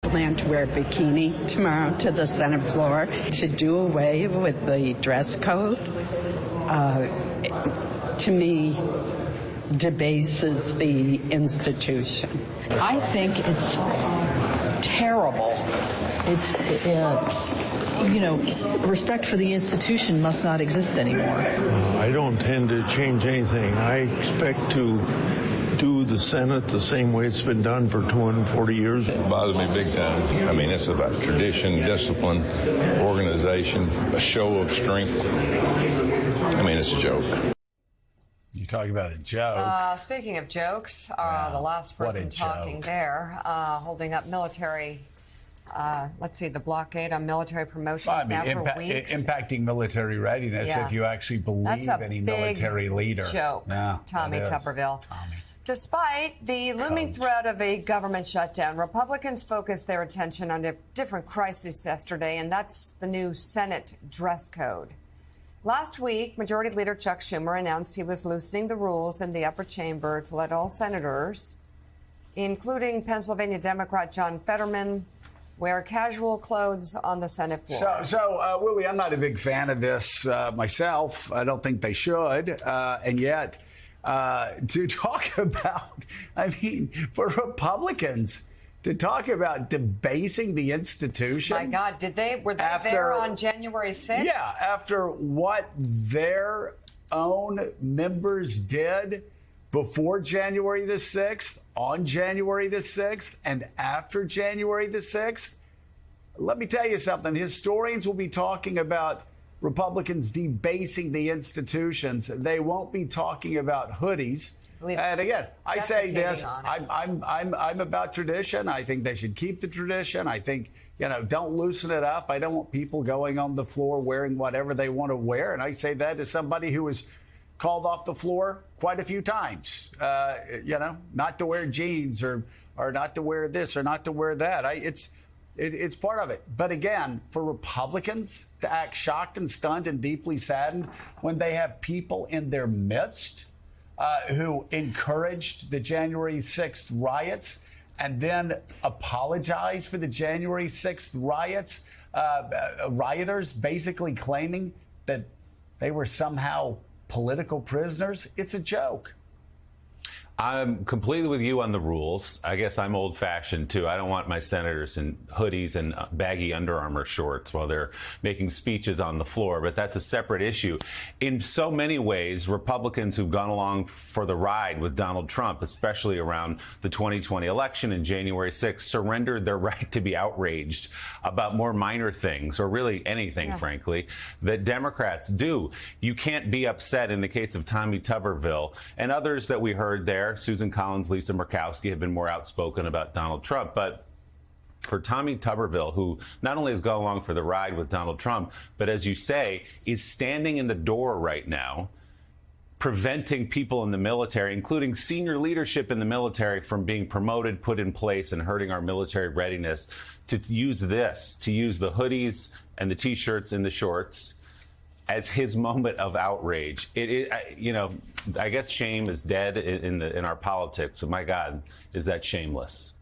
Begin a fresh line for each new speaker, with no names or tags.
plan to wear a bikini tomorrow to the Senate floor to do away with the dress code, to me, debases the institution.
I think it's terrible. Respect for the institution must not exist anymore.
I don't tend to change anything. I expect to do the Senate the same way it's been done for 240 years.
It bothers me big time. I mean, it's about tradition, discipline, organization, a show of strength. I mean, it's a joke.
You talking about a joke.
Speaking of jokes, the last person talking there, holding up military, let's see, the blockade on military promotions now for weeks.
Impacting military readiness if you actually believe any military leader.
Joke, Tommy Tuberville. Despite the looming threat of a government shutdown, Republicans focused their attention on a different crisis yesterday, and that's the new Senate dress code. Last week, Majority Leader Chuck Schumer announced he was loosening the rules in the upper chamber to let all senators, including Pennsylvania Democrat John Fetterman, wear casual clothes on the Senate floor.
So Willie, I'm not a big fan of this myself. I don't think they should. And yet, to talk about, I mean, for Republicans to talk about debasing the institution.
My God, were they there on January 6th?
Yeah, after what their own members did before January the 6th, on January the 6th, and after January the 6th. Let me tell you something. Historians will be talking about Republicans debasing the institutions. They won't be talking about hoodies. And again, I say this, I'm about tradition. I think they should keep the tradition. I think, don't loosen it up. I don't want people going on the floor wearing whatever they want to wear. And I say that as somebody who was called off the floor quite a few times, not to wear jeans or not to wear this or not to wear that. It's part of it. But again, for Republicans to act shocked and stunned and deeply saddened when they have people in their midst who encouraged the January 6th riots and then apologize for the January 6th riots, rioters basically claiming that they were somehow political prisoners. It's a joke.
I'm completely with you on the rules. I guess I'm old-fashioned, too. I don't want my senators in hoodies and baggy Under Armour shorts while they're making speeches on the floor, but that's a separate issue. In so many ways, Republicans who've gone along for the ride with Donald Trump, especially around the 2020 election and January 6th, surrendered their right to be outraged about more minor things, or really anything, frankly, that Democrats do. You can't be upset in the case of Tommy Tuberville and others that we heard there. Susan Collins, Lisa Murkowski have been more outspoken about Donald Trump. But for Tommy Tuberville, who not only has gone along for the ride with Donald Trump, but as you say, is standing in the door right now, preventing people in the military, including senior leadership in the military, from being promoted, put in place, and hurting our military readiness, to use the hoodies and the T-shirts and the shorts as his moment of outrage. I guess shame is dead in our politics. So my God, is that shameless?